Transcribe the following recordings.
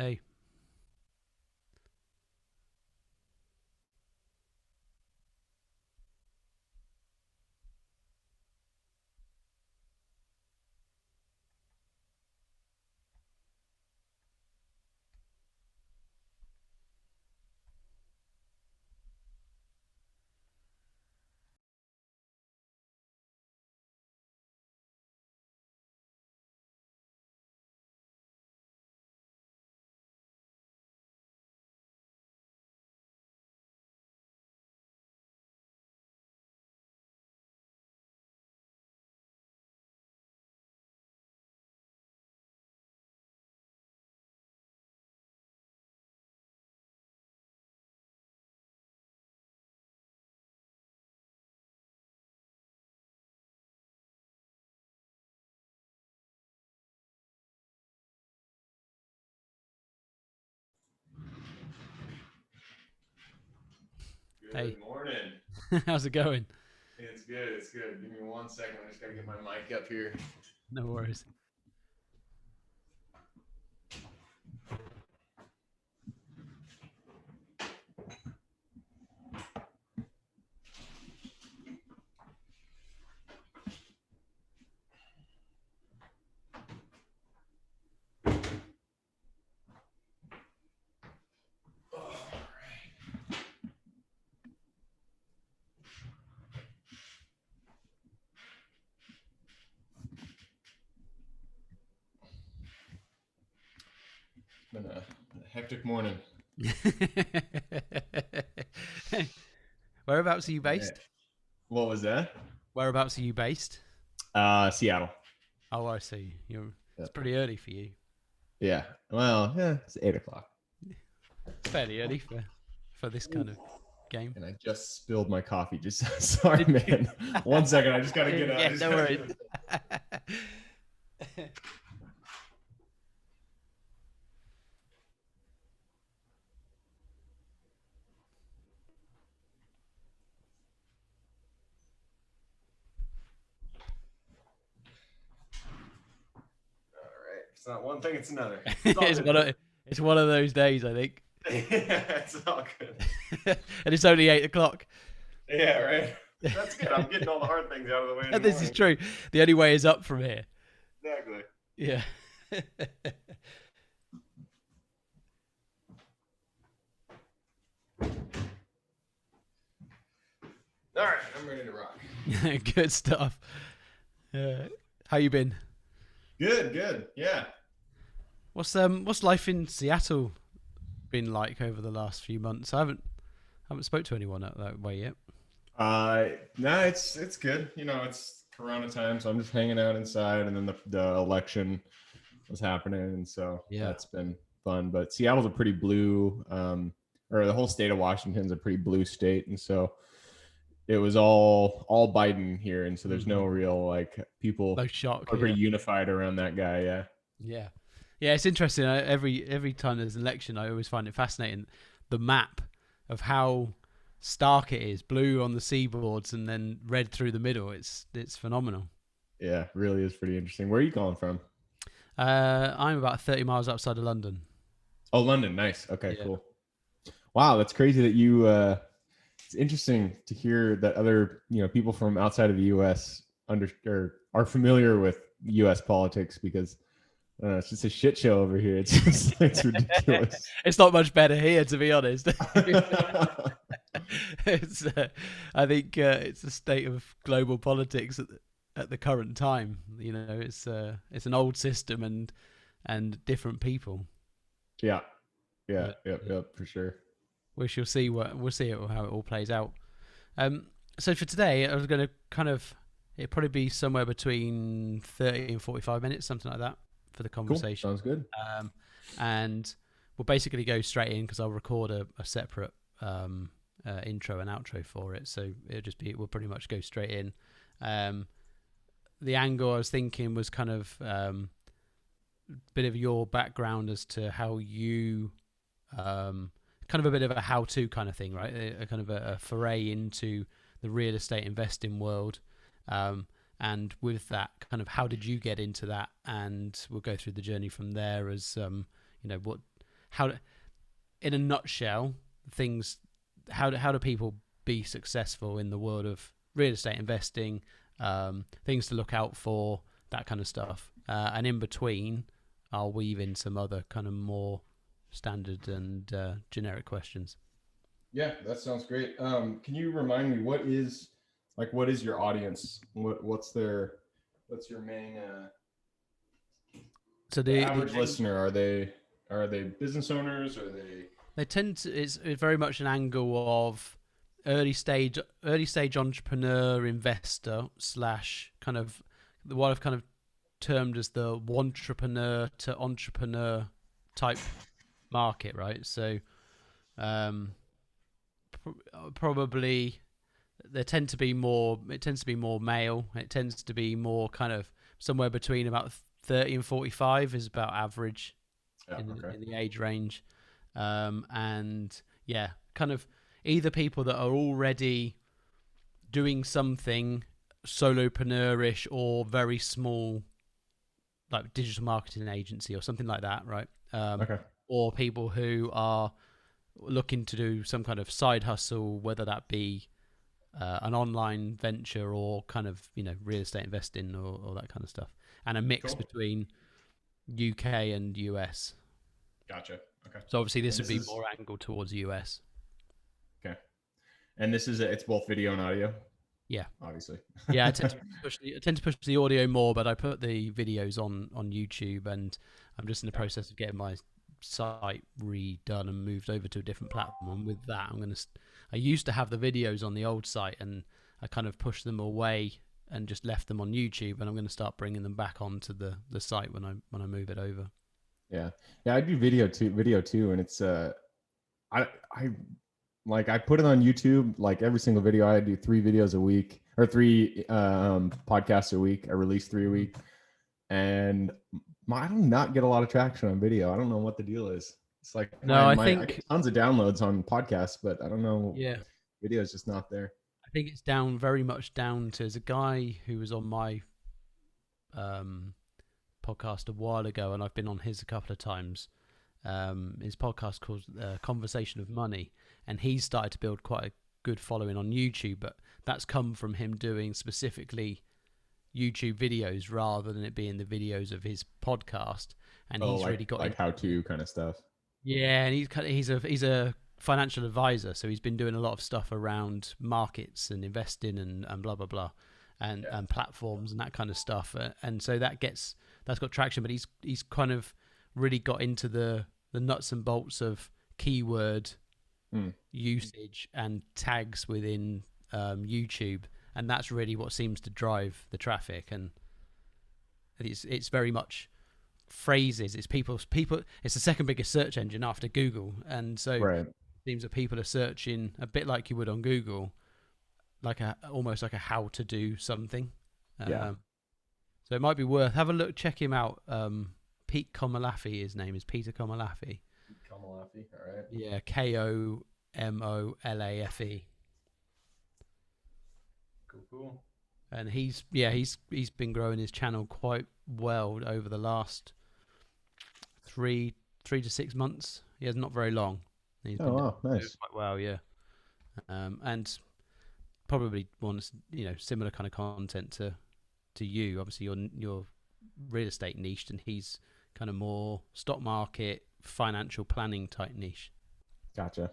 Hey, hey, Good morning. how's it going? It's good. It's good. Give me 1 second. I just gotta get my mic up here. No worries. All right. It's been a hectic morning. Whereabouts are you All right. based? What was that? Whereabouts are you based? Seattle. Oh, I see. It's Yep. pretty early for you. Yeah. Well, yeah, it's 8 o'clock. It's fairly early for this kind of game. And I just spilled my coffee. Just sorry, Did you? man. 1 second. I just gotta get up. I Yeah, just no gotta worries. get up. All right. It's not one thing, it's another. It's all it's good. one of it's one of those days, I think. Yeah, it's all good. And it's only 8 o'clock. Yeah, right. That's good. I'm getting all the hard things out of the way in the This is morning. true. The only way is up from here. Exactly. Yeah. All right, I'm ready to rock. Good stuff. How you been? Good, good. Yeah. What's life in Seattle been like over the last few months? I haven't spoke to anyone out that way yet. Uh, no, it's good. It's Corona time, so I'm just hanging out inside, and then the election was happening, and so Yeah. that's been fun. But Seattle's a pretty blue, or the whole state of Washington's a pretty blue state, and so it was all Biden here, and so there's Hmm. no real like people No shock. are Yeah. pretty unified around that guy. Yeah. Yeah. Yeah. It's interesting. Every time there's an election, I always find it fascinating the map of how stark it is. Blue on the seaboards and then red through the middle. It's phenomenal. Yeah, really is pretty interesting. Where are you calling from? I'm about 30 miles outside of London. Oh, London. Nice. Okay, Yeah. cool. Wow, that's crazy that you it's interesting to hear that other people from outside of the U.S. under or are familiar with U.S. politics because I don't know, it's just a shit show over here. It's just it's ridiculous. It's not much better here, to be honest. it's, I think it's a state of global politics at the current time. It's an old system and different people. Yeah, yeah, But yep, for sure. we shall see how it all plays out. Um, so for today, I was going to kind of it'd probably be somewhere between 30 and 45 minutes, something like that, for the Cool, conversation. sounds good. Um, and we'll basically go straight in because I'll record a separate intro and outro for it. So we'll pretty much go straight in. Um, the angle I was thinking was kind of bit of your background as to how you kind of a bit of a how-to kind of thing, right? A kind of a foray into the real estate investing world. And with that, kind of how did you get into that? And we'll go through the journey from there as what in a nutshell, things. How do people be successful in the world of real estate investing? Things to look out for, that kind of stuff. And in between, I'll weave in some other kind of more standard and generic questions. Yeah, that sounds great. Can you remind me what is your audience? What's your main So the average listener? Are they business owners? Are they tend to, it's very much an angle of early stage entrepreneur, investor / kind of what I've kind of termed as the wantrepreneur to entrepreneur type market, right? So probably it tends to be more male. It tends to be more kind of somewhere between about 30 and 45 is about average in the age range. And yeah, kind of either people that are already doing something solopreneurish or very small, like digital marketing agency or something like that, right? Or people who are looking to do some kind of side hustle, whether that be an online venture or kind of, real estate investing or that kind of stuff, and a mix between UK and US. Gotcha. Okay. So obviously this would be more angled towards US. Okay. And it's both video and audio. Yeah. Obviously. Yeah, I tend to push the audio more, but I put the videos on YouTube, and I'm just in the process of getting my site redone and moved over to a different platform. And with that, I used to have the videos on the old site, and I kind of pushed them away and just left them on YouTube, and I'm going to start bringing them back onto the site when I move it over. Yeah, I do video too, and it's I put it on YouTube. Like every single video, I do 3 videos a week or 3 podcasts a week. I release 3 a week, and I do not get a lot of traction on video. I don't know what the deal is. It's like I get tons of downloads on podcasts, but I don't know. Yeah, video is just not there. I think it's very much down to, there's a guy who was on my podcast a while ago, and I've been on his a couple of times. His podcast called Conversation of Money, and he's started to build quite a good following on YouTube, but that's come from him doing specifically YouTube videos rather than it being the videos of his podcast. And he's really got like how-to kind of stuff. Yeah, and he's a financial advisor, so he's been doing a lot of stuff around markets and investing and blah blah blah, and platforms and that kind of stuff. And so that's got traction, but he's kind of really got into the nuts and bolts of keyword usage and tags within YouTube, and that's really what seems to drive the traffic. And it's very much phrases. It's people. It's the second biggest search engine after Google, and so it seems that people are searching a bit like you would on Google, almost like a how to do something. So it might be worth have a look. Check him out. Pete Komalafi. His name is Peter Komalafi. Komalafi. All right. Yeah, Komolafe. Cool. And he's been growing his channel quite well over the last 3 to 6 months. He has not very long. He's been nice. Quite well, yeah. And probably wants similar kind of content to you. Obviously, you're real estate niched, and he's kind of more stock market, financial planning type niche. Gotcha.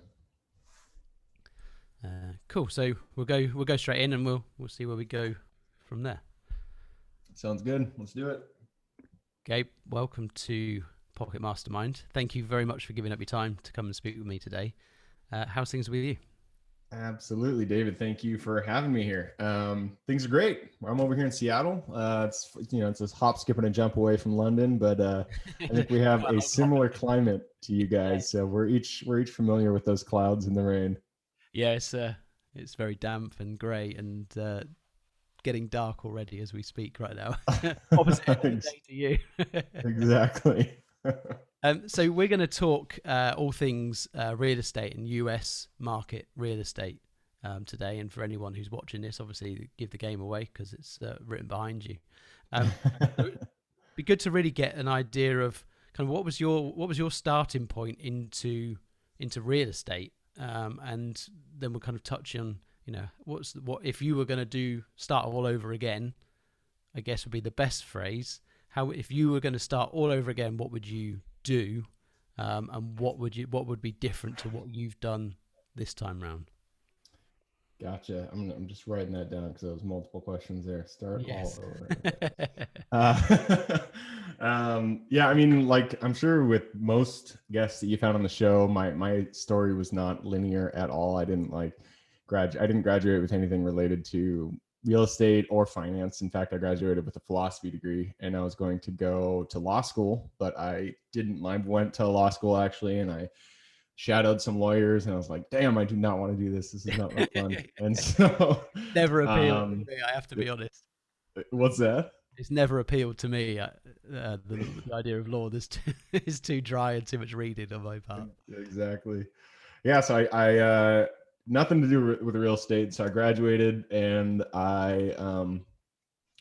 Cool. So we'll go straight in, and we'll see where we go from there. Sounds good. Let's do it. Gabe, welcome to Pocket Mastermind. Thank you very much for giving up your time to come and speak with me today. How's things with you? Absolutely, David. Thank you for having me here. Things are great. I'm over here in Seattle. It's a hop, skip, and a jump away from London, but I think we have a similar climate to you guys. So we're each familiar with those clouds and the rain. Yeah, it's very damp and grey and getting dark already as we speak right now. Opposite day to you. Exactly. So we're going to talk all things real estate and US market real estate today. And for anyone who's watching this, obviously give the game away because it's written behind you. It'd be good to really get an idea of kind of what was your starting point into real estate, and then we'll kind of touch on, you know, what if you were going to start all over again, I guess would be the best phrase. How, if you were going to start all over again, what would you do, and what would be different to what you've done this time round? Gotcha. I'm just writing that down because there was multiple questions there. Start all Yes. over again. Yeah, I mean, like I'm sure with most guests that you've had on the show, my story was not linear at all. I didn't graduate with anything related to real estate or finance. In fact, I graduated with a philosophy degree, and I was going to go to law school, but I didn't. I went to law school actually, and I shadowed some lawyers, and I was like, damn, I do not want to do this. This is not much fun. And so, Never appealed to me, I have to be honest. what's that? It's never appealed to me. The idea of law is too dry and too much reading on my part. Exactly. Yeah. So nothing to do with real estate. So I graduated, and I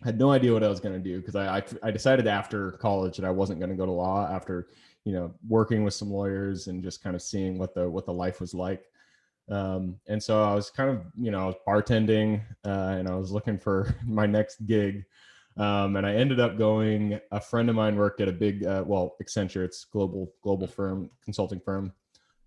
had no idea what I was going to do, because I decided after college that I wasn't going to go to law after, working with some lawyers and just kind of seeing what the life was like. And so I was kind of, I was bartending, and I was looking for my next gig. And I ended up going, a friend of mine worked at a big, Accenture, it's global firm, consulting firm.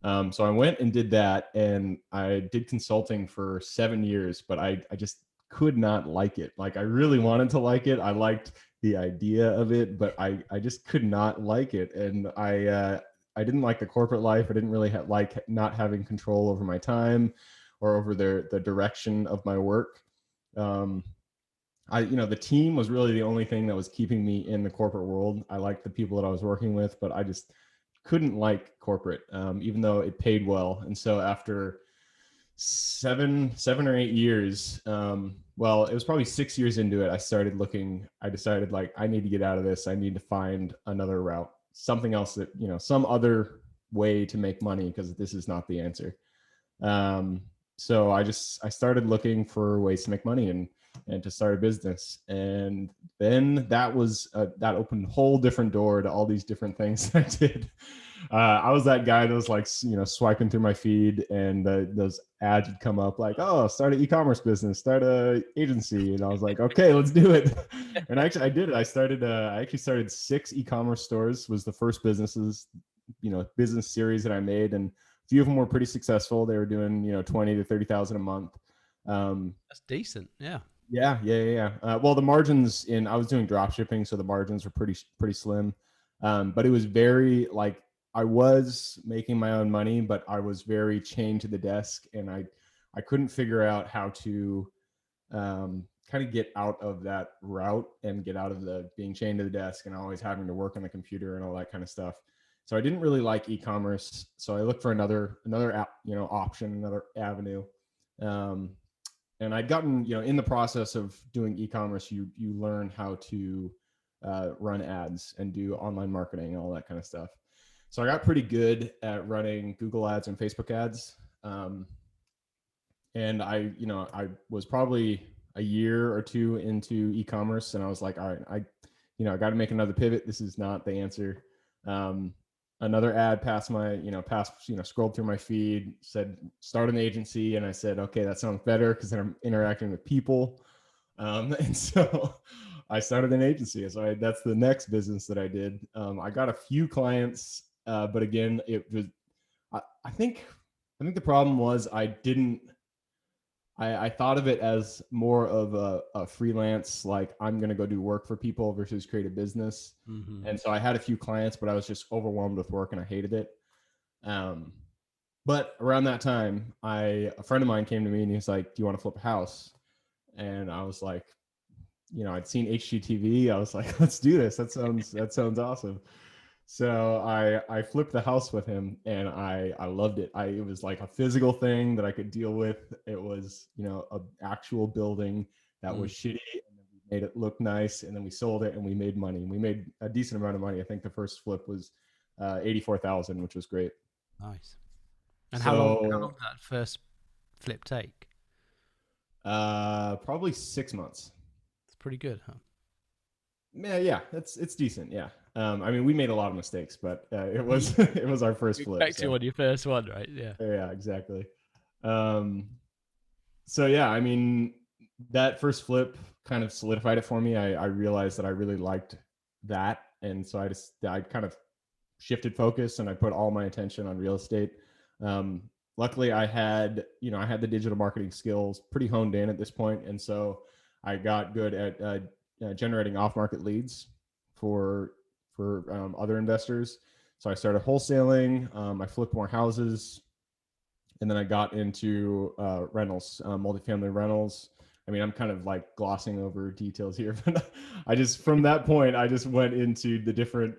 So I went and did that, and I did consulting for 7 years, but I just could not like it. Like, I really wanted to like it. I liked the idea of it, but I just could not like it. And I didn't like the corporate life. I didn't really like not having control over my time or over the direction of my work. The team was really the only thing that was keeping me in the corporate world. I liked the people that I was working with, but I just couldn't like corporate, even though it paid well. And so after seven or 8 years, it was probably 6 years into it, I decided, like, I need to get out of this. I need to find another route, something else that, some other way to make money, because this is not the answer. So I started looking for ways to make money and to start a business. And then that opened a whole different door to all these different things I did. I was that guy that was like, swiping through my feed, and those ads would come up like, oh, start an e-commerce business, start a agency. And I was like, okay, let's do it. And actually I did it. I actually started 6 e-commerce stores, was the first business series that I made. And a few of them were pretty successful. They were doing, 20 to 30,000 a month. That's decent. Yeah. Yeah. Well, the margins I was doing drop shipping, so the margins were pretty slim. But it was very, like, I was making my own money, but I was very chained to the desk, and I couldn't figure out how to kind of get out of that route and get out of the being chained to the desk and always having to work on the computer and all that kind of stuff. So I didn't really like e-commerce. So I looked for another app, option, another avenue. And I'd gotten, in the process of doing e-commerce, you learn how to run ads and do online marketing and all that kind of stuff. So I got pretty good at running Google ads and Facebook ads. And I was probably a year or two into e-commerce, and I was like, all right, I got to make another pivot. This is not the answer. Another ad scrolled through my feed, said start an agency, and I said, okay, that sounds better, because then I'm interacting with people. And so I started an agency. So that's the next business that I did. I got a few clients, but again, it was I think the problem was I thought of it as more of a freelance, like, I'm going to go do work for people versus create a business. Mm-hmm. And so I had a few clients, but I was just overwhelmed with work and I hated it. But around that time, a friend of mine came to me and he's like, do you want to flip a house? And I was like, I'd seen HGTV. I was like, let's do this. That sounds awesome. So I flipped the house with him, and I loved it. It was like a physical thing that I could deal with. It was, a actual building that was shitty, and then we made it look nice, and then we sold it and we made money. We made a decent amount of money. I think the first flip was 84,000, which was great. Nice. And how long did that first flip take? Probably 6 months. It's pretty good, huh? Yeah, it's decent. Yeah. I mean, we made a lot of mistakes, but it was You it was our first flip. expect to So on your first one, right? Yeah. yeah, exactly. Um, so yeah, I mean, that first flip kind of solidified it for me. I realized that I really liked that, and so I kind of shifted focus and I put all my attention on real estate. Um, Luckily, I had the digital marketing skills pretty honed in at this point, and so I got good at generating off market leads for other investors. So I started wholesaling. I flipped more houses, and then I got into rentals, multifamily rentals. I mean, I'm kind of like glossing over details here, but I just from that point, I just went into the different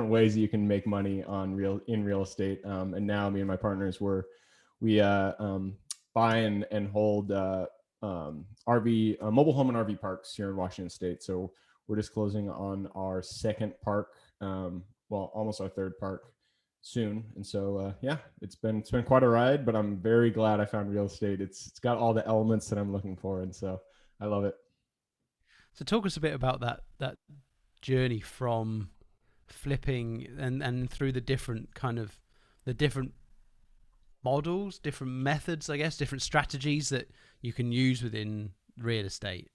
ways that you can make money in real estate. And now me and my partners we buy and hold RV mobile home and RV parks here in Washington State. So we're just closing on our second park, well, almost our third park soon. And so yeah, it's been quite a ride, but I'm very glad I found real estate. It's got all the elements that I'm looking for, and so I love it. So talk us a bit about that journey from flipping and through the different kind of the different models, different methods, I guess, different strategies that you can use within real estate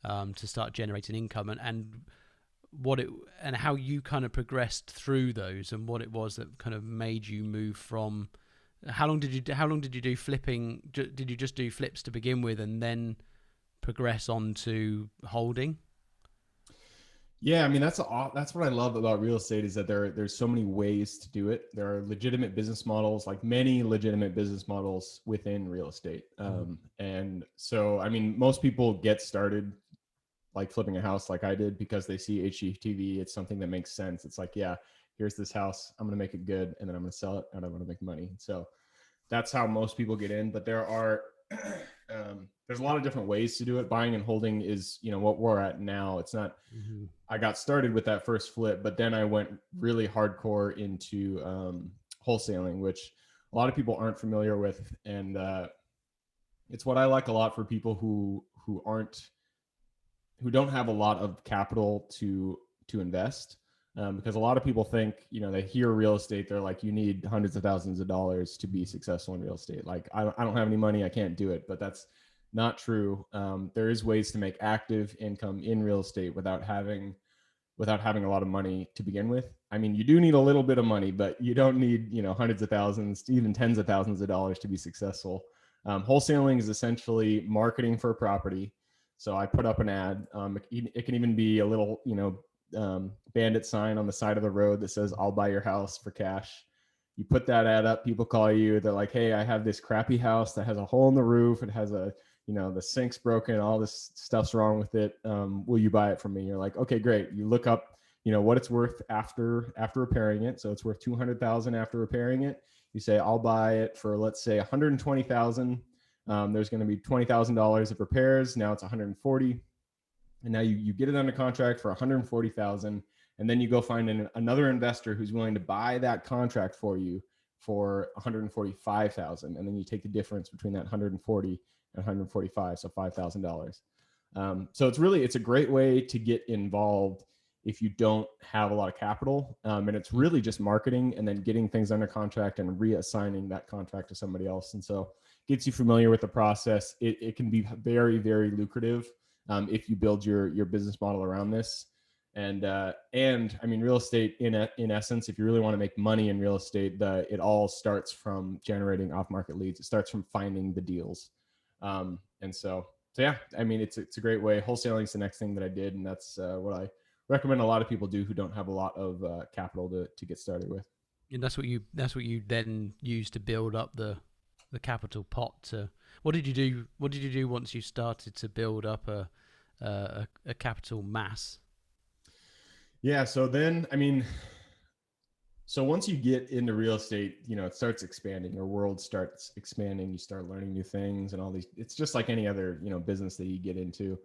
to start generating income, and what it and how you kind of progressed through those, and what it was that kind of made you move from. How long did you do flipping? Did you just do flips to begin with, and then progress on to holding? Yeah, I mean that's what I love about real estate is that there's so many ways to do it. There are legitimate business models, like many legitimate business models within real estate. And so I mean, most people get started like flipping a house like I did because they see HGTV. It's something that makes sense. It's like, yeah, here's this house. I'm going to make it good and then I'm going to sell it and I'm going to make money. So that's how most people get in. But there are, there's a lot of different ways to do it. Buying and holding is, what we're at now. It's not, Mm-hmm. I got started with that first flip, but then I went really hardcore into wholesaling, which a lot of people aren't familiar with. And it's what I like a lot for people who don't have a lot of capital to invest. Because a lot of people think, they hear real estate, they're like, you need hundreds of thousands of dollars to be successful in real estate. Like, I don't have any money, I can't do it. But that's not true. There is ways to make active income in real estate without having a lot of money to begin with. I mean, you do need a little bit of money, but you don't need, hundreds of thousands, even tens of thousands of dollars to be successful. Wholesaling is essentially marketing for a property. So I put up an ad. It can even be a little, bandit sign on the side of the road that says, I'll buy your house for cash. You put that ad up, people call you. They're like, hey, I have this crappy house that has a hole in the roof. It has the sink's broken, all this stuff's wrong with it. Will you buy it from me? You're like, okay, great. You look up, what it's worth after repairing it. So it's worth 200,000 after repairing it. You say, I'll buy it for, let's say, 120,000. There's going to be $20,000 of repairs. Now it's 140. And now you get it under contract for 140,000. And then you go find another investor who's willing to buy that contract for you for 145,000. And then you take the difference between that 140 and 145, so $5,000. So it's a great way to get involved if you don't have a lot of capital. And it's really just marketing and then getting things under contract and reassigning that contract to somebody else. And so gets you familiar with the process. It can be very, very lucrative if you build your business model around this. And I mean, real estate in essence, if you really want to make money in real estate, it all starts from generating off market leads. It starts from finding the deals. And so yeah, I mean, it's a great way. Wholesaling is the next thing that I did, and that's what I recommend a lot of people do who don't have a lot of capital to get started with. And that's what you then use to build up the capital pot. To what did you do? What did you do once you started to build up a capital mass? Yeah. So then, I mean, so once you get into real estate, it starts expanding. Your world starts expanding. You start learning new things and all these. It's just like any other, business that you get into.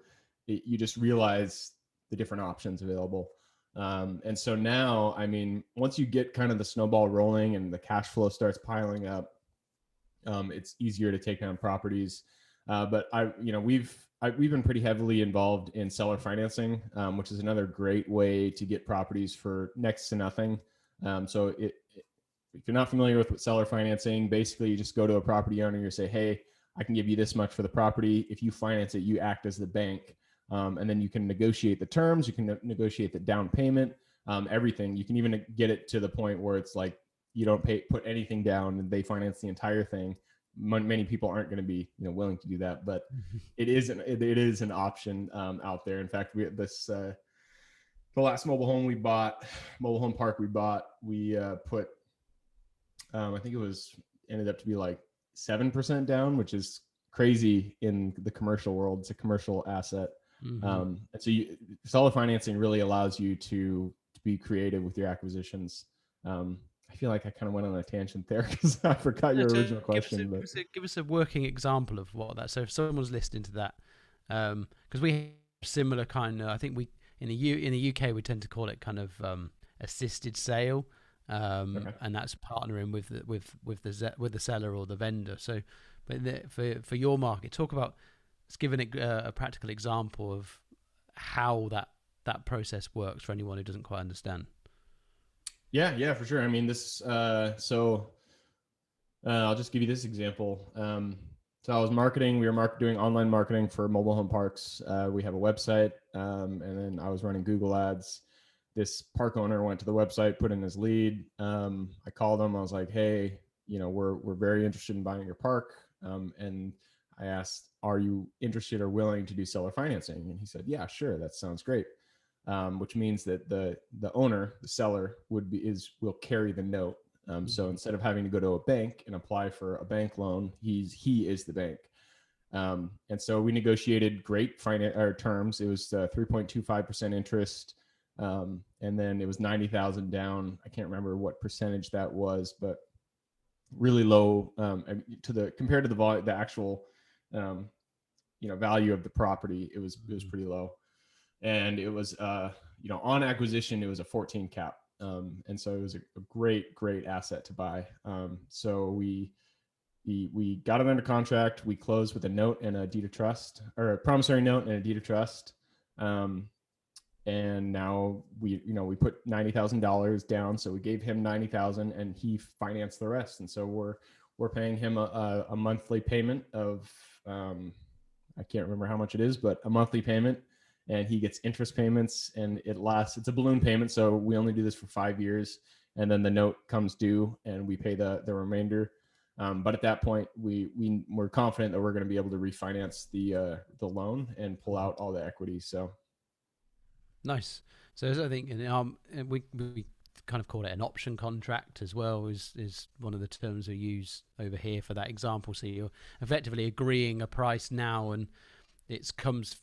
You just realize the different options available. And so now, I mean, once you get kind of the snowball rolling and the cash flow starts piling up, it's easier to take down properties. But we've been pretty heavily involved in seller financing, which is another great way to get properties for next to nothing. If you're not familiar with seller financing, basically you just go to a property owner, you say, hey, I can give you this much for the property. If you finance it, you act as the bank. And then you can negotiate the terms, you can negotiate the down payment, everything. You can even get it to the point where it's like you don't put anything down and they finance the entire thing. Many people aren't going to be willing to do that, but it is an option out there. In fact, the last mobile home park we bought, we put I think ended up to be like 7% down, which is crazy in the commercial world. It's a commercial asset. And so seller financing really allows you to be creative with your acquisitions. I feel like I kind of went on a tangent there because I forgot your original question. Give us a working example of what that. So if someone's listening to that, because we have similar kind of, I think we in the UK we tend to call it kind of assisted sale, and that's partnering with the seller or the vendor. So, but for your market, talk about. Let's give a practical example of how that process works for anyone who doesn't quite understand. Yeah, for sure. I mean, I'll just give you this example. So I was we were doing online marketing for mobile home parks. We have a website, and then I was running Google ads. This park owner went to the website, put in his lead. I called him. I was like, hey, we're very interested in buying your park. And I asked, are you interested or willing to do seller financing? And he said, yeah, sure. That sounds great. Which means that the owner, the seller, will carry the note. So instead of having to go to a bank and apply for a bank loan, he is the bank. And so we negotiated great terms. It was 3.25% interest, and then it was 90,000 down. I can't remember what percentage that was, but really low compared to the actual value of the property. It was pretty low. And it was, on acquisition, it was a 14 cap. And so it was a great asset to buy. So we got it under contract. We closed with a note and a deed of trust, or a promissory note and a deed of trust. And now we put $90,000 down. So we gave him 90,000 and he financed the rest. And so we're paying him a monthly payment of, I can't remember how much it is, but a monthly payment. And he gets interest payments, and it's a balloon payment. So we only do this for 5 years, and then the note comes due and we pay the remainder. But at that point we're confident that we're going to be able to refinance the loan and pull out all the equity. So nice. So I think we kind of call it an option contract as well, is one of the terms we use over here for that example. So you're effectively agreeing a price now, and it comes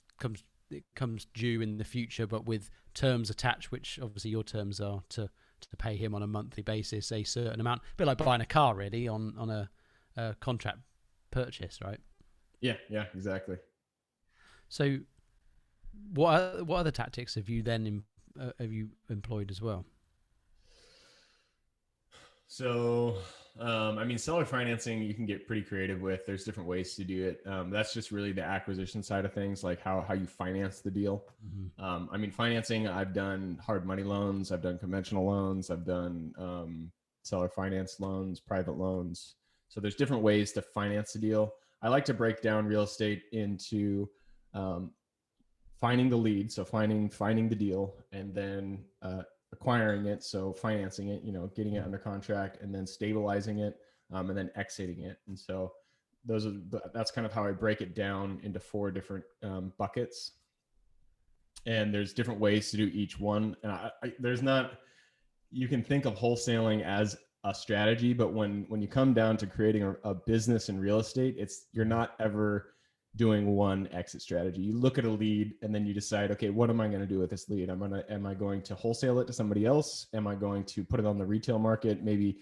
due in the future, but with terms attached, which obviously your terms are to pay him on a monthly basis a certain amount, a bit like buying a car really on a contract purchase, right? Yeah, exactly. So what other tactics have you then employed as well? So, seller financing, you can get pretty creative with. There's different ways to do it. That's just really the acquisition side of things, like how you finance the deal. Financing, I've done hard money loans, I've done conventional loans, I've done seller finance loans, private loans. So there's different ways to finance the deal. I like to break down real estate into finding the lead, so finding the deal, and then acquiring it, so financing it, getting it under contract, and then stabilizing it, and then exiting it. And so that's kind of how I break it down into 4 different buckets. And there's different ways to do each one. You can think of wholesaling as a strategy, but when you come down to creating a business in real estate, you're not ever doing one exit strategy. You look at a lead and then you decide, okay, what am I going to do with this lead? Am I going to wholesale it to somebody else? Am I going to put it on the retail market? Maybe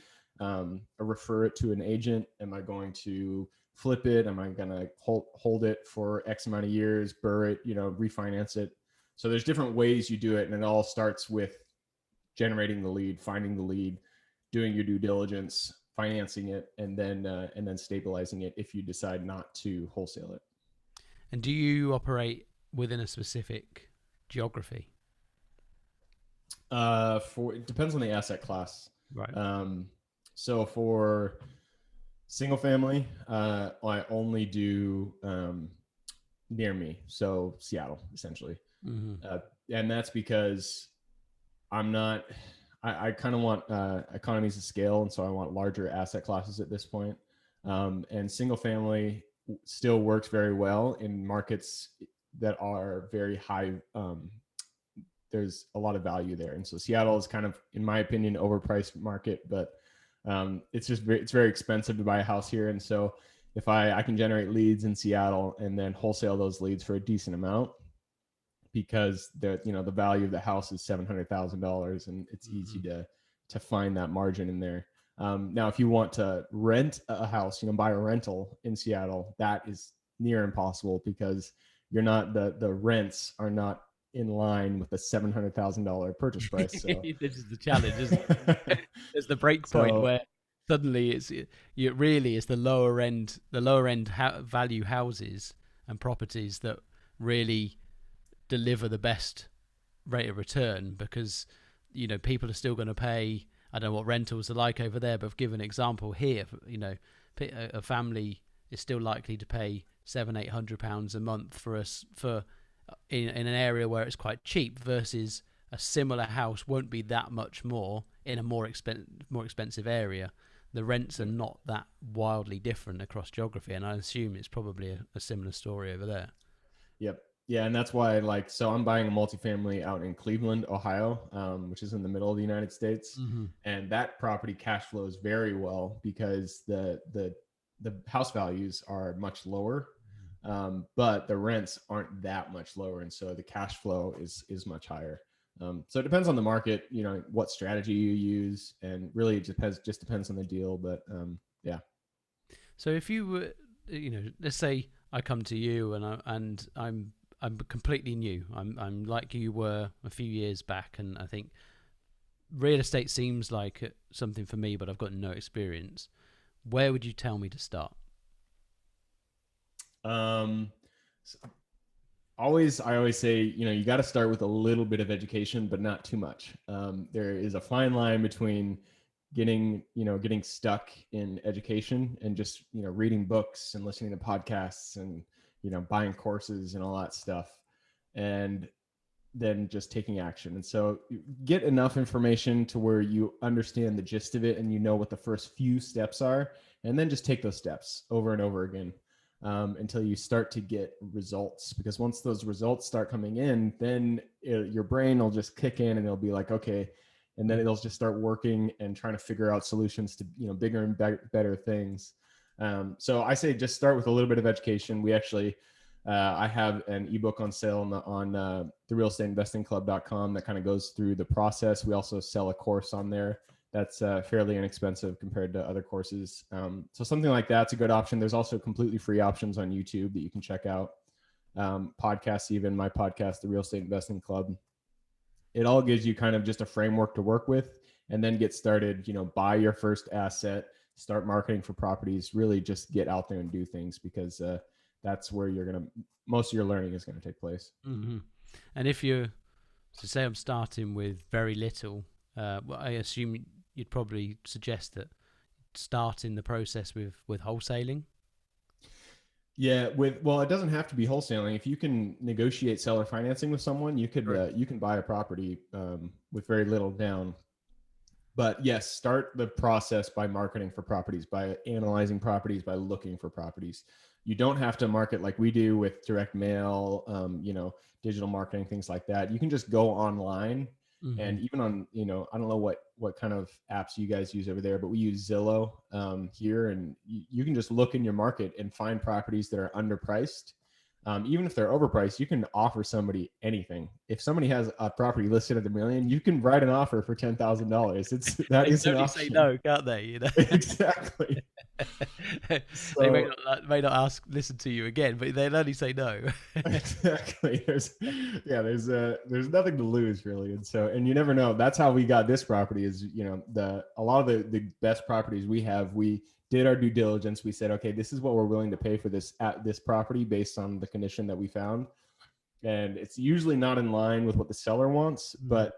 refer it to an agent? Am I going to flip it? Am I going to hold it for X amount of years, burr it, refinance it? So there's different ways you do it. And it all starts with generating the lead, finding the lead, doing your due diligence, financing it, and then stabilizing it if you decide not to wholesale it. And do you operate within a specific geography? It depends on the asset class. Right. So for single family, I only do near me, so Seattle essentially, and that's because I'm not. I kind of want economies of scale, and so I want larger asset classes at this point. And single family still works very well in markets that are very high. There's a lot of value there, and so Seattle is kind of, in my opinion, overpriced market, but it's very expensive to buy a house here, and so if I can generate leads in Seattle and then wholesale those leads for a decent amount, because the value of the house is $700,000, and it's easy to find that margin in there. Now, if you want to rent a house, buy a rental in Seattle, that is near impossible because the rents are not in line with the $700,000 purchase price. So this is the challenge, isn't it? There's the break point where suddenly it's the lower end value houses and properties that really deliver the best rate of return, because people are still going to pay. I don't know what rentals are like over there, but I've given an example here. A family is still likely to pay £700-800 a month for in an area where it's quite cheap, versus a similar house won't be that much more in a more expensive area. The rents are not that wildly different across geography, and I assume it's probably a similar story over there. Yep. Yeah, and that's why, so I'm buying a multifamily out in Cleveland, Ohio, which is in the middle of the United States, and that property cash flows very well because the house values are much lower, but the rents aren't that much lower, and so the cash flow is much higher. So it depends on the market, what strategy you use, and really it just depends on the deal. But yeah. So if you were, let's say I come to you and I'm completely new. I'm like you were a few years back, and I think real estate seems like something for me, but I've got no experience. Where would you tell me to start? I always say, you got to start with a little bit of education, but not too much. There is a fine line between getting stuck in education and just, reading books and listening to podcasts and, buying courses and all that stuff, and then just taking action. And so get enough information to where you understand the gist of it and what the first few steps are, and then just take those steps over and over again until you start to get results. Because once those results start coming in, then your brain will just kick in and it'll be like, okay, and then it'll just start working and trying to figure out solutions to bigger and better things. So I say just start with a little bit of education. We actually I have an ebook on sale on the realestateinvestingclub.com that kind of goes through the process. We also sell a course on there that's fairly inexpensive compared to other courses. So something like that's a good option. There's also completely free options on YouTube that you can check out. Podcasts, even my podcast, The Real Estate Investing Club. It all gives you kind of just a framework to work with, and then get started, buy your first asset, start marketing for properties, really just get out there and do things, because that's where most of your learning is going to take place. And if say I'm starting with very little, I assume you'd probably suggest that starting the process with wholesaling. Yeah, it doesn't have to be wholesaling. If you can negotiate seller financing with someone, you can buy a property with very little down. But yes, start the process by marketing for properties, by analyzing properties, by looking for properties. You don't have to market like we do with direct mail, digital marketing, things like that. You can just go online. And even on, I don't know what kind of apps you guys use over there, but we use Zillow here, and you can just look in your market and find properties that are underpriced. Even if they're overpriced, you can offer somebody anything. If somebody has a property listed at $1 million, you can write an offer for $10,000. That is an option. Say no, can't they? Exactly. So, they may not listen to you again, but they'll only say no. Exactly. There's nothing to lose, really, and you never know. That's how we got this property. Is a lot of the best properties we have, we did our due diligence. We said, okay, this is what we're willing to pay for this at this property based on the condition that we found. And it's usually not in line with what the seller wants, but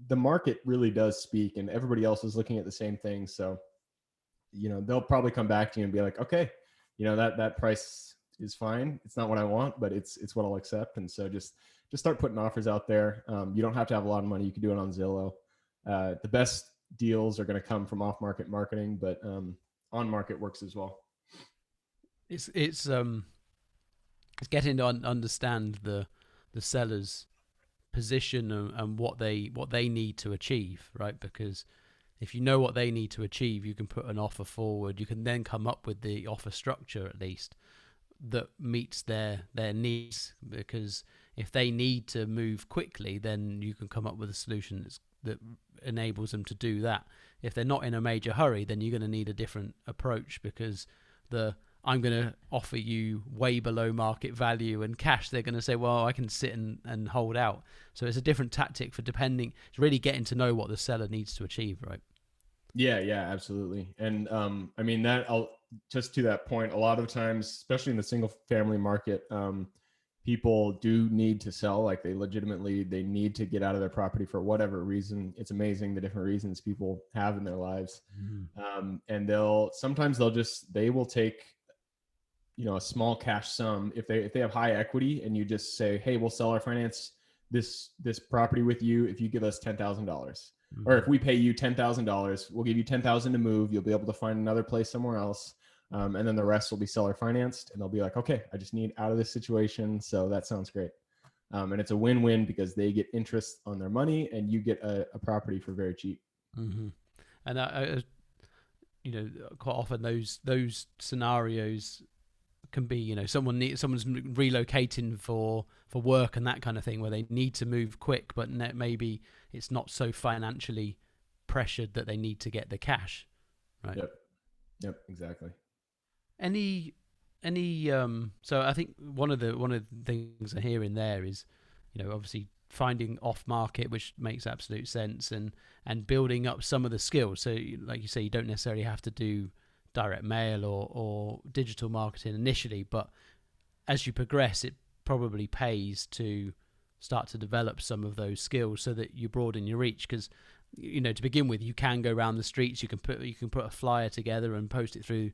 the market really does speak, and everybody else is looking at the same thing. So, they'll probably come back to you and be like, okay, that price is fine. It's not what I want, but it's what I'll accept. And so just start putting offers out there. You don't have to have a lot of money. You can do it on Zillow. The best deals are going to come from off-market marketing, but on market works as well. It's getting to understand the seller's position and what they need to achieve, right? Because if you know what they need to achieve, you can put an offer forward. You can then come up with the offer structure, at least, that meets their needs. Because if they need to move quickly, then you can come up with a solution that enables them to do that. If they're not in a major hurry, then you're going to need a different approach, because I'm going to offer you way below market value and cash. They're going to say, well, I can sit and hold out. So it's a different tactic for depending. It's really getting to know what the seller needs to achieve, right? Yeah, absolutely. And I mean, just to that point, a lot of times, especially in the single family market, people do need to sell. Like they need to get out of their property for whatever reason. It's amazing the different reasons people have in their lives. And they will take, a small cash sum if they have high equity, and you just say, hey, we'll sell or finance this property with you if you give us $10,000. Or if we pay you $10,000, we'll give you $10,000 to move. You'll be able to find another place somewhere else. And then the rest will be seller financed, and they'll be like, okay, I just need out of this situation. So that sounds great. And it's a win-win because they get interest on their money and you get a property for very cheap. And quite often those scenarios can be, someone's relocating for work and that kind of thing, where they need to move quick, but maybe it's not so financially pressured that they need to get the cash, right? Yep, exactly. Any so I think one of the things I hear in there is, obviously finding off market, which makes absolute sense, and building up some of the skills. So like you say, you don't necessarily have to do direct mail or digital marketing initially, but as you progress, it probably pays to start to develop some of those skills so that you broaden your reach. Because to begin with, you can go around the streets, you can put a flyer together and post it through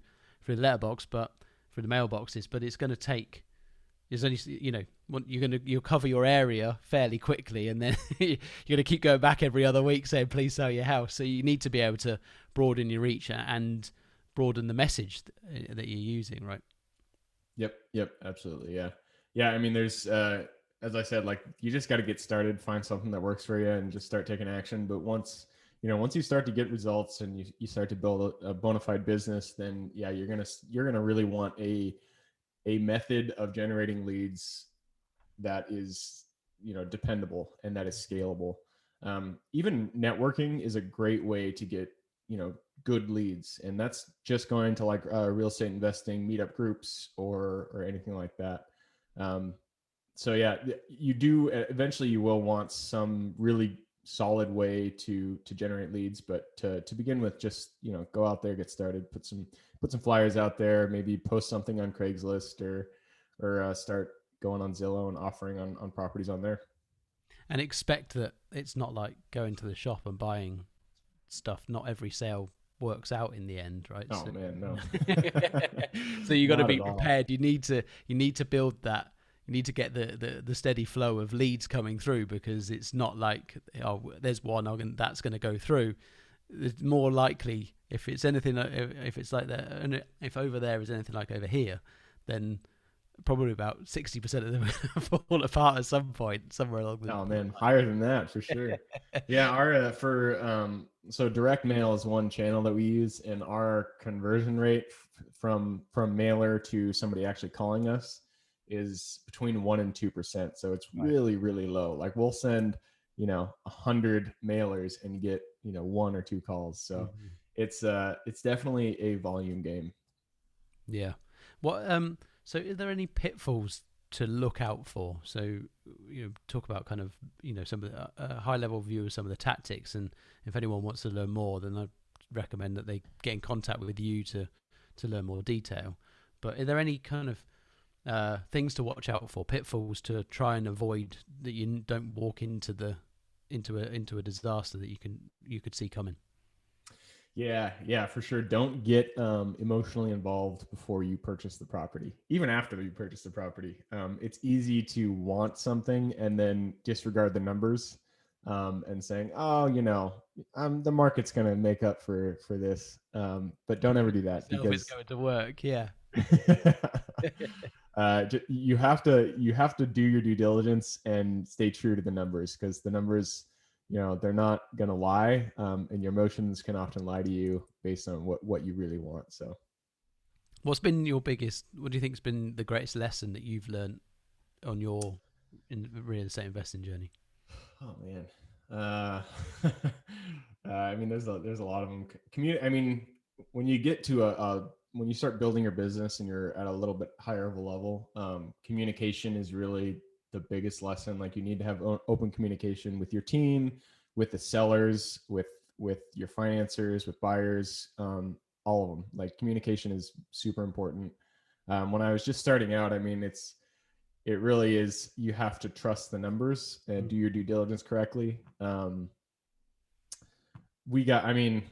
the letterbox, but through the mailboxes, but it's going to take, there's only, you'll cover your area fairly quickly, and then you're going to keep going back every other week saying, please sell your house. So you need to be able to broaden your reach and broaden the message that you're using, right? Yep, absolutely. Yeah. I mean, there's, as I said, like you just got to get started, find something that works for you, and just start taking action. But once you start to get results and you start to build a bona fide business, then yeah, you're gonna really want a method of generating leads that is dependable and that is scalable. Even networking is a great way to get good leads, and that's just going to like real estate investing meetup groups or anything like that. So yeah, you do eventually you will want some really solid way to generate leads, but to begin with, just go out there, get started, put some flyers out there, maybe post something on Craigslist or start going on Zillow and offering on properties on there. And expect that it's not like going to the shop and buying stuff. Not every sale works out in the end, right? Oh man, no. So you got to be prepared. You need to build that. You need to get the steady flow of leads coming through, because it's not like, oh, there's one that's going to go through. It's more likely, if it's anything, if it's like that, and if over there is anything like over here, then probably about 60% of them fall apart at some point somewhere along the. Oh man, higher than that for sure. Yeah, our so direct mail is one channel that we use, and our conversion rate from mailer to somebody actually calling us is between 1% and 2%. So it's really, really low. Like we'll send 100 mailers and get 1 or 2 calls. So it's definitely a volume game. Yeah. What so are there any pitfalls to look out for? So talk about kind of some of the high level view of some of the tactics, and if anyone wants to learn more, then I'd recommend that they get in contact with you to learn more detail. But are there any kind of things to watch out for, pitfalls to try and avoid, that you don't walk into a disaster that you could see coming? Yeah, for sure. Don't get emotionally involved before you purchase the property. Even after you purchase the property, it's easy to want something and then disregard the numbers, and saying, "Oh, the market's going to make up for this." But don't ever do that, Yourself is because going to work, yeah. you have to do your due diligence and stay true to the numbers, because the numbers, they're not going to lie, and your emotions can often lie to you based on what you really want. So What do you think has been the greatest lesson that you've learned on your real estate investing journey? oh man, uh, I mean, there's a lot of them. I mean, when you get to when you start building your business and you're at a little bit higher of a level, communication is really the biggest lesson. Like, you need to have open communication with your team, with the sellers, with your financiers, with buyers, all of them. Like, communication is super important. When I was just starting out, I mean, it really is, you have to trust the numbers and do your due diligence correctly. I mean,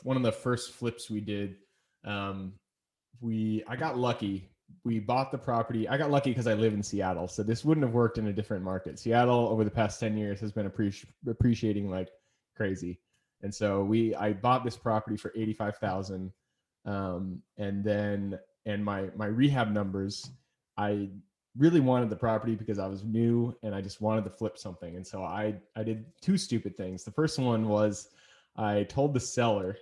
one of the first flips we did, I got lucky. We bought the property. I got lucky because I live in Seattle, so this wouldn't have worked in a different market. Seattle over the past 10 years has been appreciating like crazy. And so I bought this property for 85,000. And my rehab numbers, I really wanted the property because I was new and I just wanted to flip something. And so I did two stupid things. The first one was, I told the seller,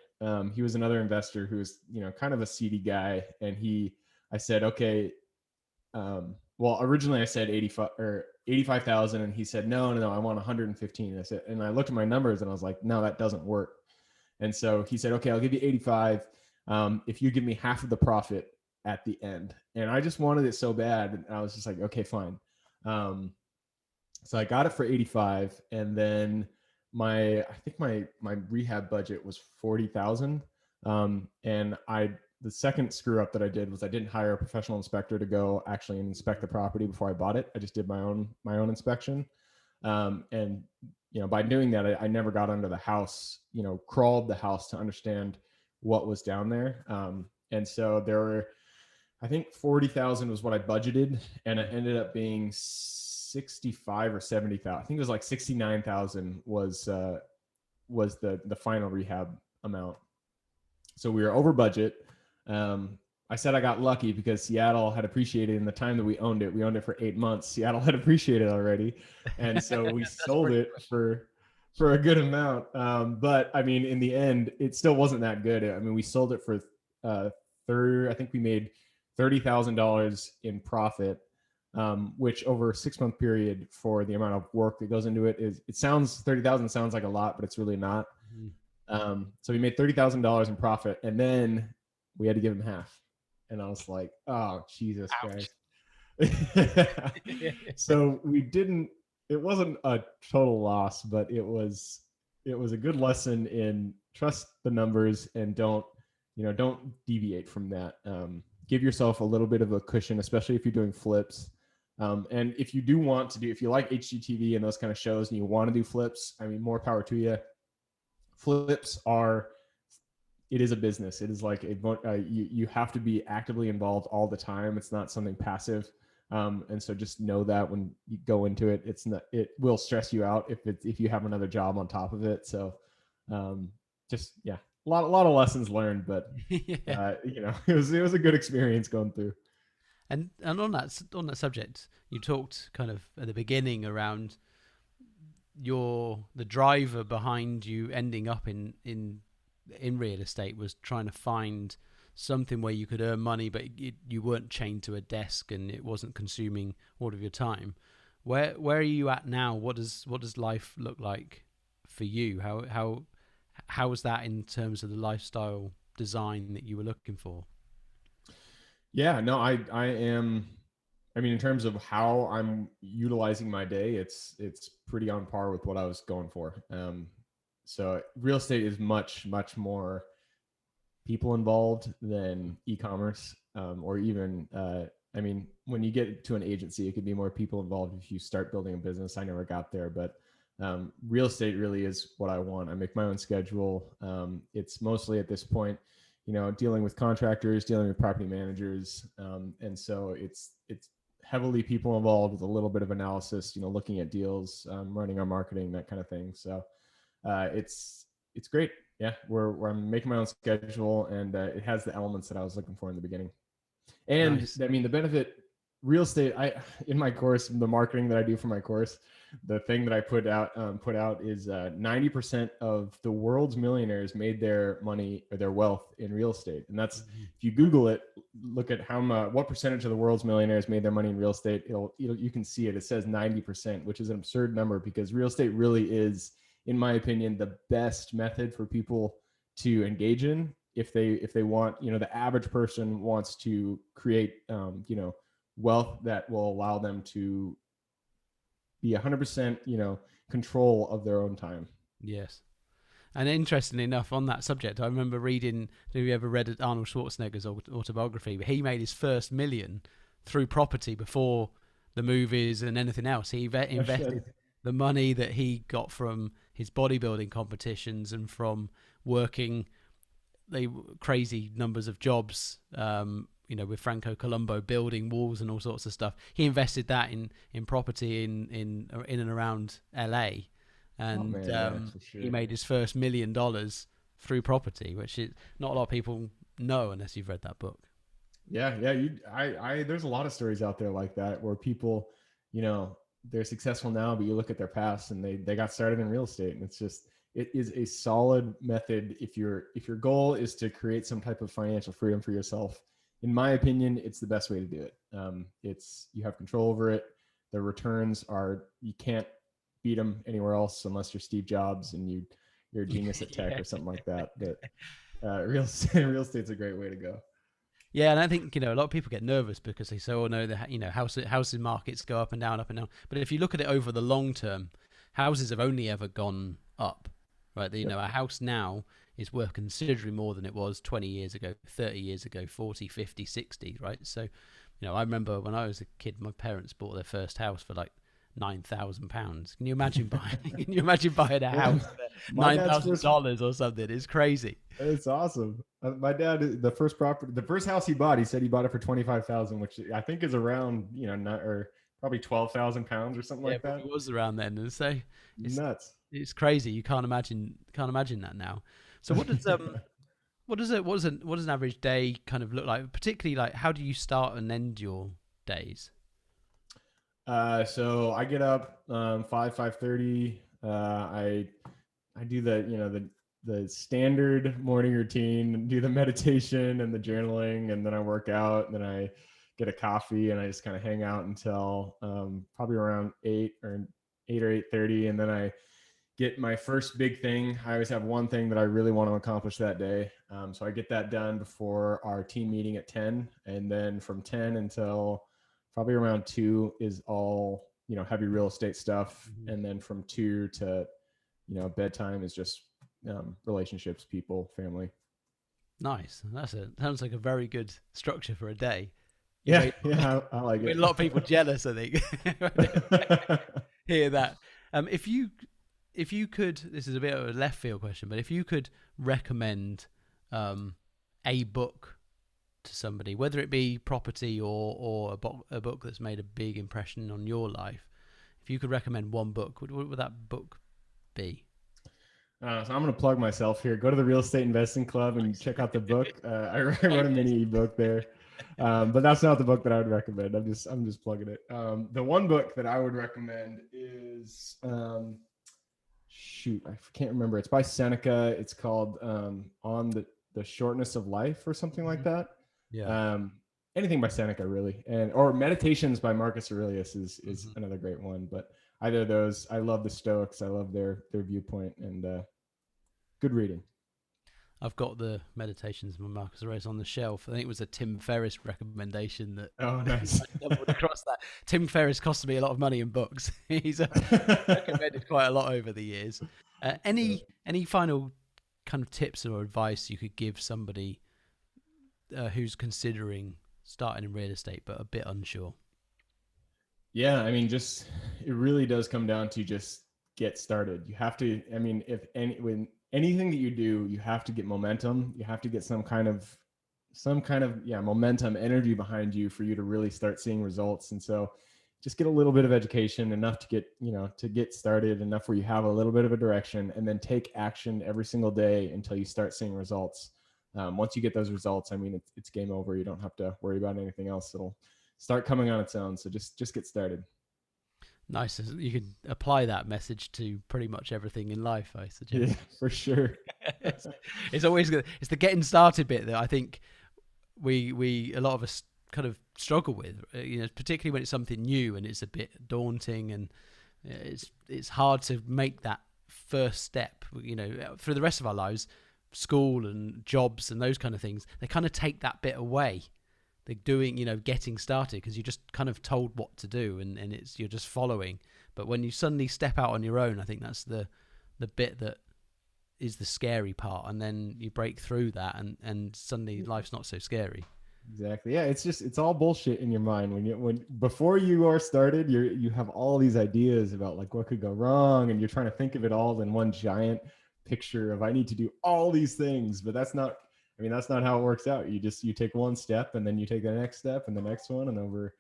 he was another investor who was, kind of a seedy guy. And I said, okay, well, originally I said 85,000, and he said, no, I want 115. And I looked at my numbers and I was like, no, that doesn't work. And so he said, okay, I'll give you 85, if you give me half of the profit at the end. And I just wanted it so bad. And I was just like, okay, fine. So I got it for 85, and then I think my rehab budget was 40,000. And the second screw up that I did was I didn't hire a professional inspector to go actually inspect the property before I bought it. I just did my own inspection. And by doing that, I never got under the house, crawled the house to understand what was down there. And so there were, I think 40,000 was what I budgeted, and it ended up being 65 or 70,000. I think it was like 69,000 was the final rehab amount. So we were over budget. I said I got lucky because Seattle had appreciated in the time that we owned it. We owned it for 8 months. Seattle had appreciated already, and so we sold it for a good amount. But I mean, in the end, it still wasn't that good. I mean, we sold it for I think we made $30,000 in profit, which over a 6-month period for the amount of work that goes into it sounds 30,000 sounds like a lot, but it's really not. So we made $30,000 in profit, and then we had to give him half. And I was like, oh, Jesus Christ. So it wasn't a total loss, but it was a good lesson in trust the numbers and don't deviate from that. Give yourself a little bit of a cushion, especially if you're doing flips. And if you like HGTV and those kind of shows and you want to do flips, I mean, more power to you. Flips it is a business. It is like you have to be actively involved all the time. It's not something passive. And so just know that when you go into it, it will stress you out if you have another job on top of it. So, a lot of lessons learned, but Yeah. it was a good experience going through. And on that subject, you talked kind of at the beginning around the driver behind you ending up in real estate was trying to find something where you could earn money, but you weren't chained to a desk and it wasn't consuming all of your time. Where are you at now? What does life look like for you? How was that in terms of the lifestyle design that you were looking for? Yeah, no, I am. I mean, in terms of how I'm utilizing my day, it's pretty on par with what I was going for. So real estate is much more people involved than e-commerce, or even, I mean, when you get to an agency, it could be more people involved if you start building a business. I never got there, but real estate really is what I want. I make my own schedule. It's mostly at this point, dealing with contractors, dealing with property managers, and so it's heavily people involved with a little bit of analysis. Looking at deals, running our marketing, that kind of thing. So it's great. Yeah, where I'm making my own schedule, and it has the elements that I was looking for in the beginning. And Nice. I mean, the benefit, real estate, in my course, the marketing that I do for my course, the thing that I put out is 90% of the world's millionaires made their money or their wealth in real estate. And that's, if you Google it, look at what percentage of the world's millionaires made their money in real estate. You can see it. It says 90%, which is an absurd number, because real estate really is, in my opinion, the best method for people to engage in if they want. The average person wants to create wealth that will allow them to be 100% control of their own time. Yes. And interestingly enough, on that subject, I remember reading, have you ever read Arnold Schwarzenegger's autobiography? He made his first million through property before the movies and anything else. He invested the money that he got from his bodybuilding competitions and from working the crazy numbers of jobs, with Franco Colombo building walls and all sorts of stuff. He invested that in property in and around LA. And sure. He made his first $1 million through property, which is not a lot of people know unless you've read that book. Yeah. There's a lot of stories out there like that where people, they're successful now, but you look at their past and they got started in real estate, and it is a solid method if your goal is to create some type of financial freedom for yourself. In my opinion, it's the best way to do it. You have control over it. The returns you can't beat them anywhere else unless you're Steve Jobs and you're a genius at tech or something like that. But real estate's a great way to go. Yeah, and I think a lot of people get nervous because they say, "Oh no, housing markets go up and down, up and down." But if you look at it over the long term, houses have only ever gone up, right? A house now is worth considerably more than it was 20 years ago, 30 years ago, 40, 50, 60, right? So, I remember when I was a kid, my parents bought their first house for like £9,000. Can you imagine buying a house for $9,000 or something? It's crazy. It's awesome. My dad, the first house he bought, he said he bought it for $25,000, which I think is around or probably £12,000 or something like that. It was around then, and so it's nuts. It's crazy. You can't imagine that now. So what does an average day kind of look like? Particularly, like, how do you start and end your days? So I get up 5:30. I do the standard morning routine, do the meditation and the journaling, and then I work out, and then I get a coffee, and I just kind of hang out until probably around 8 or 8:30, and then I get my first big thing. I always have one thing that I really want to accomplish that day. So I get that done before our team meeting at 10, and then from 10 until probably around 2 is all, heavy real estate stuff. Mm-hmm. And then from 2 to, bedtime is just relationships, people, family. Nice. Sounds like a very good structure for a day. I like it. A lot of people jealous, I think. Hear that. If you could, this is a bit of a left field question, but if you could recommend a book to somebody, whether it be property or a book that's made a big impression on your life, if you could recommend one book, what would that book be? So I'm going to plug myself here. Go to the Real Estate Investing Club and check out the book. I wrote a mini ebook there, but that's not the book that I would recommend. I'm just plugging it. The one book that I would recommend is I can't remember. It's by Seneca. It's called On the Shortness of Life or something like that. Yeah. Anything by Seneca, really, or Meditations by Marcus Aurelius is another great one. But either of those, I love the Stoics. I love their viewpoint, and good reading. I've got the Meditations by Marcus Aurelius on the shelf. I think it was a Tim Ferriss recommendation that. Oh, nice. I stumbled across that. Tim Ferriss costed me a lot of money in books. He's recommended quite a lot over the years. Any final kind of tips or advice you could give somebody who's considering starting in real estate but a bit unsure? Yeah, I mean, just it really does come down to just get started. You have to, I mean, when anything that you do, you have to get momentum. You have to get some kind of momentum, energy behind you for you to really start seeing results. And so just get a little bit of education, enough to get started, enough where you have a little bit of a direction, and then take action every single day until you start seeing results. Once you get those results, I mean, it's game over. You don't have to worry about anything else. It'll start coming on its own. So just get started. Nice. You can apply that message to pretty much everything in life, I suggest. Yeah, for sure. It's always good. It's the getting started bit that I think we a lot of us kind of struggle with, particularly when it's something new and it's a bit daunting, and it's hard to make that first step. For the rest of our lives, school and jobs and those kind of things, they kind of take that bit away. They're doing, getting started, because you're just kind of told what to do, and you're just following. But when you suddenly step out on your own, I think that's the bit that is the scary part, and then you break through that, and suddenly life's not so scary. Exactly. Yeah, it's all bullshit in your mind when before you are started, you have all these ideas about like what could go wrong, and you're trying to think of it all in one giant picture of I need to do all these things, but that's not how it works out. You take one step, and then you take the next step and the next one, and over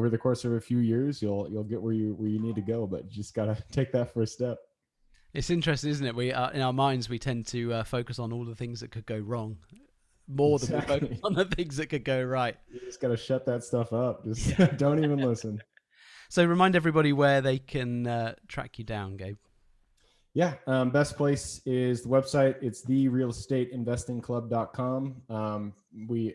the course of a few years, you'll get where you need to go, but you just got to take that first step. It's interesting, isn't it? We in our minds, we tend to focus on all the things that could go wrong more than we focus on the things that could go right. You just got to shut that stuff up. Just don't even listen. So remind everybody where they can track you down, Gabe. Yeah, best place is the website. It's therealestateinvestingclub.com.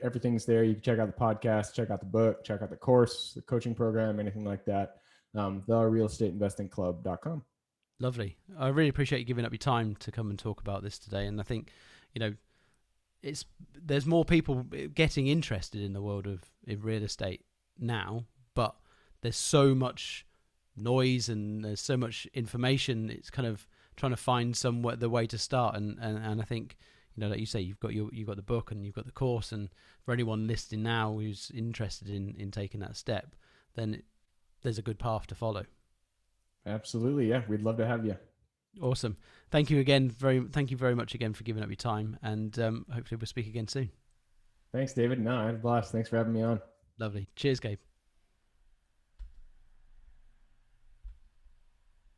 Everything's there. You can check out the podcast, check out the book, check out the course, the coaching program, anything like that. Therealestateinvestingclub.com. Lovely. I really appreciate you giving up your time to come and talk about this today. And I think, there's more people getting interested in the world of real estate now, but there's so much noise and there's so much information. It's kind of trying to find the way to start. And I think, like you say, you've got the book and you've got the course. And for anyone listening now who's interested in taking that step, then there's a good path to follow. Absolutely. Yeah. We'd love to have you. Awesome. Thank you very much again for giving up your time, and hopefully we'll speak again soon. Thanks, David. No, I had a blast. Thanks for having me on. Lovely. Cheers, Gabe.